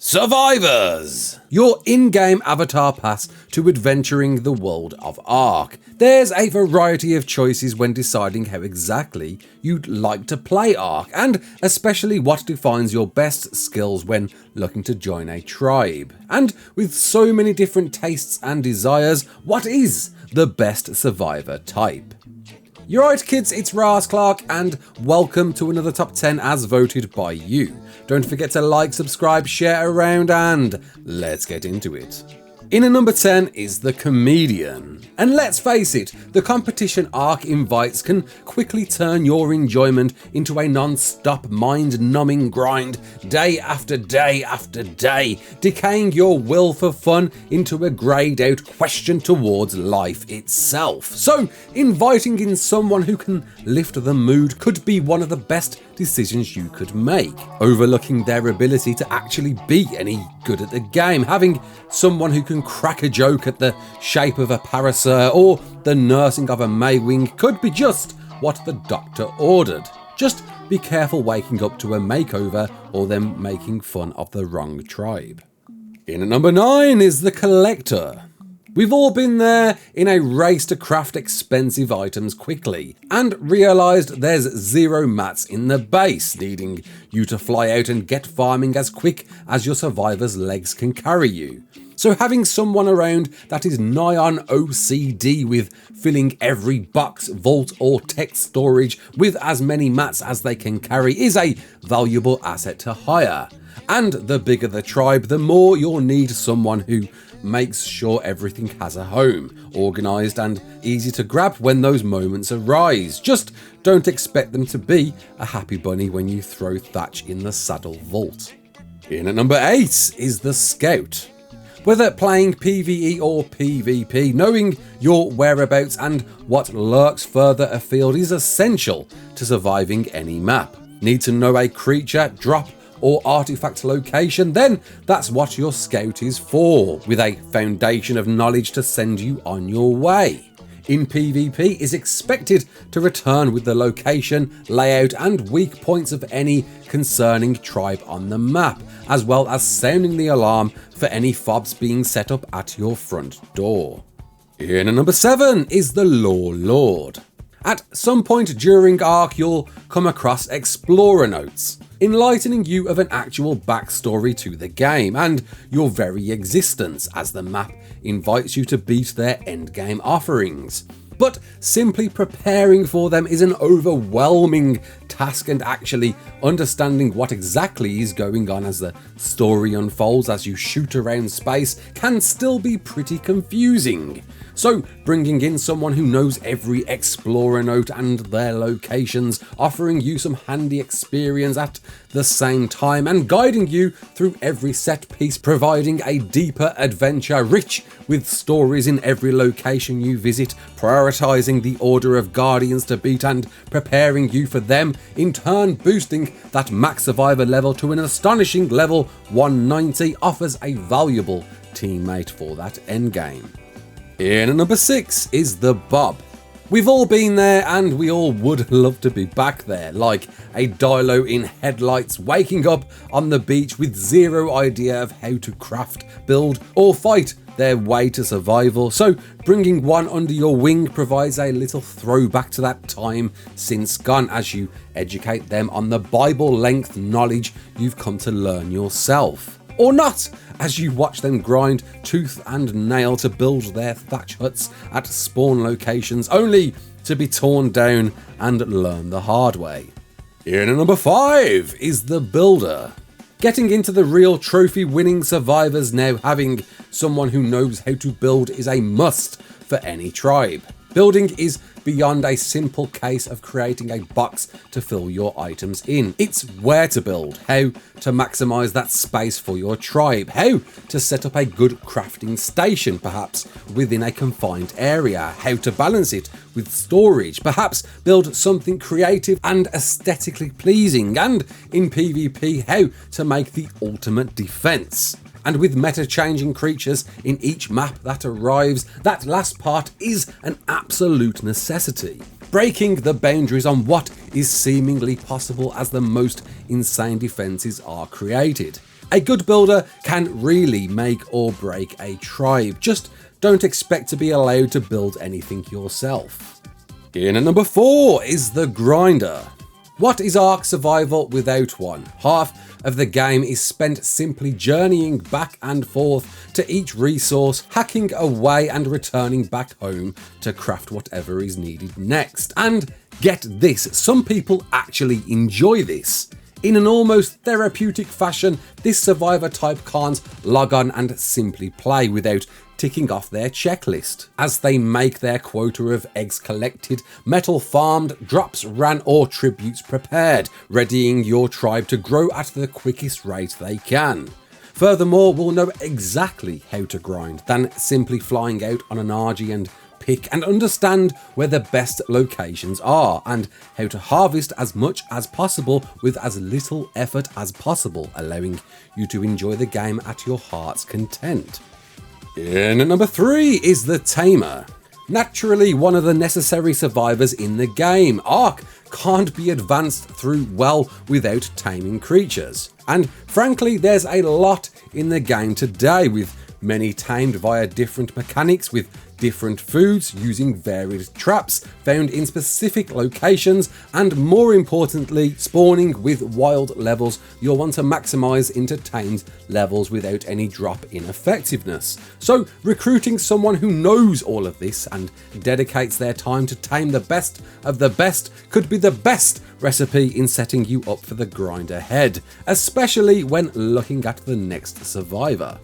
Survivors! Your in-game avatar pass to adventuring the world of ARK. There's a variety of choices when deciding how exactly you'd like to play ARK, and especially what defines your best skills when looking to join a tribe. And with so many different tastes and desires, what is the best survivor type? You're right kids, it's Raasclark and welcome to another top 10 as voted by you. Don't forget to like, subscribe, share around and let's get into it. In at number 10 is the comedian. And let's face it, the competition ARK invites can quickly turn your enjoyment into a non-stop mind-numbing grind, day after day after day, decaying your will for fun into a greyed out question towards life itself. So, inviting in someone who can lift the mood could be one of the best decisions you could make. Overlooking their ability to actually be any good at the game, having someone who can crack a joke at the shape of a parasaur or the nursing of a Maywing could be just what the doctor ordered. Just be careful waking up to a makeover or them making fun of the wrong tribe. In at number 9 is the collector. We've all been there in a race to craft expensive items quickly and realised there's zero mats in the base, needing you to fly out and get farming as quick as your survivor's legs can carry you. So having someone around that is nigh on OCD with filling every box, vault or text storage with as many mats as they can carry is a valuable asset to hire. And the bigger the tribe, the more you'll need someone who makes sure everything has a home, organised and easy to grab when those moments arise. Just don't expect them to be a happy bunny when you throw thatch in the saddle vault. In at number 8 is the scout. Whether playing PvE or PvP, knowing your whereabouts and what lurks further afield is essential to surviving any map. Need to know a creature, drop or artifact location? Then that's what your scout is for, with a foundation of knowledge to send you on your way. In PvP is expected to return with the location, layout and weak points of any concerning tribe on the map, as well as sounding the alarm for any fobs being set up at your front door. In at number 7 is the Lore Lord. At some point during ARK you'll come across explorer notes, enlightening you of an actual backstory to the game and your very existence, as the map invites you to beat their endgame offerings. But simply preparing for them is an overwhelming task, and actually understanding what exactly is going on as the story unfolds as you shoot around space can still be pretty confusing. So bringing in someone who knows every explorer note and their locations, offering you some handy experience at the same time and guiding you through every set piece, providing a deeper adventure rich with stories in every location you visit, prioritising the order of guardians to beat and preparing you for them, in turn boosting that max survivor level to an astonishing level 190, offers a valuable teammate for that endgame. In at number 6 is the Bob. We've all been there and we all would love to be back there, like a dilo in headlights waking up on the beach with zero idea of how to craft, build or fight their way to survival. So bringing one under your wing provides a little throwback to that time since gone as you educate them on the Bible length knowledge you've come to learn yourself. Or not, as you watch them grind tooth and nail to build their thatch huts at spawn locations, only to be torn down and learn the hard way. In at number 5 is the builder. Getting into the real trophy winning survivors now, having someone who knows how to build is a must for any tribe. Building is beyond a simple case of creating a box to fill your items in. It's where to build, how to maximise that space for your tribe, how to set up a good crafting station perhaps within a confined area, how to balance it with storage, perhaps build something creative and aesthetically pleasing, and in PvP how to make the ultimate defence. And with meta-changing creatures in each map that arrives, that last part is an absolute necessity. Breaking the boundaries on what is seemingly possible as the most insane defences are created. A good builder can really make or break a tribe, just don't expect to be allowed to build anything yourself. In at number 4 is the grinder. What is ARK Survival without one? Half of the game is spent simply journeying back and forth to each resource, hacking away and returning back home to craft whatever is needed next. And get this, some people actually enjoy this. In an almost therapeutic fashion, this survivor type can't log on and simply play without ticking off their checklist, as they make their quota of eggs collected, metal farmed, drops ran or tributes prepared, readying your tribe to grow at the quickest rate they can. Furthermore, we'll know exactly how to grind than simply flying out on an RG and pick, and understand where the best locations are and how to harvest as much as possible with as little effort as possible, allowing you to enjoy the game at your heart's content. In at number 3 is the TAMER. Naturally one of the necessary survivors in the game, ARK can't be advanced through well without taming creatures. And frankly, there's a lot in the game today, with many tamed via different mechanics, with different foods, using varied traps found in specific locations, and more importantly, spawning with wild levels you'll want to maximize into tamed levels without any drop in effectiveness. So recruiting someone who knows all of this and dedicates their time to tame the best of the best could be the best recipe in setting you up for the grind ahead, especially when looking at the next survivor.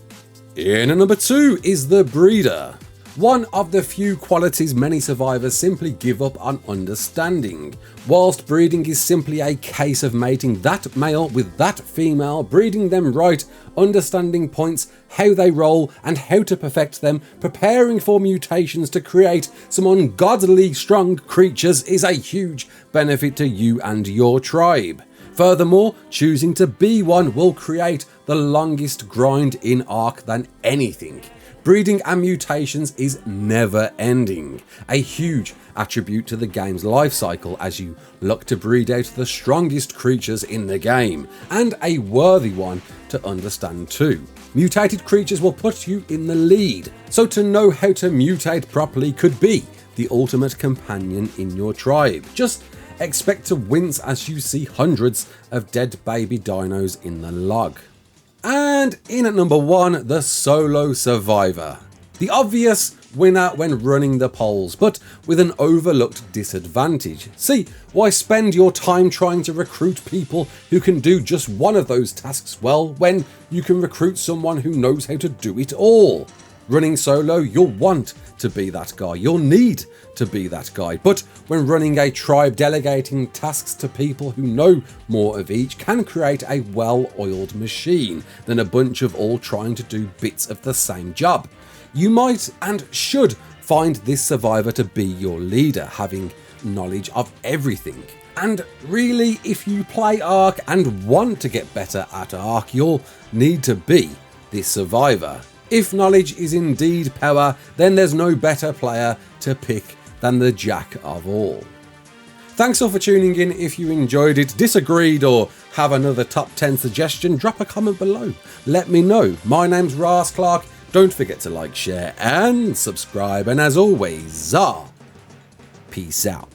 In at number 2 is the breeder. One of the few qualities many survivors simply give up on understanding. Whilst breeding is simply a case of mating that male with that female, breeding them right, understanding points, how they roll and how to perfect them, preparing for mutations to create some ungodly strong creatures is a huge benefit to you and your tribe. Furthermore, choosing to be one will create the longest grind in ARK than anything. Breeding and mutations is never ending, a huge attribute to the game's life cycle as you look to breed out the strongest creatures in the game, and a worthy one to understand too. Mutated creatures will put you in the lead, so to know how to mutate properly could be the ultimate companion in your tribe. Just expect to wince as you see hundreds of dead baby dinos in the log. And in at number 1, the solo survivor. The obvious winner when running the polls, but with an overlooked disadvantage. See, why spend your time trying to recruit people who can do just one of those tasks well, when you can recruit someone who knows how to do it all? Running solo, you'll want to be that guy, you'll need to be that guy, but when running a tribe, delegating tasks to people who know more of each can create a well-oiled machine than a bunch of all trying to do bits of the same job. You might and should find this survivor to be your leader, having knowledge of everything. And really, if you play ARK and want to get better at ARK, you'll need to be this survivor. If knowledge is indeed power, then there's no better player to pick than the jack of all. Thanks all for tuning in. If you enjoyed it, disagreed, or have another top 10 suggestion, drop a comment below. Let me know. My name's Raasclark. Don't forget to like, share and subscribe. And as always, peace out.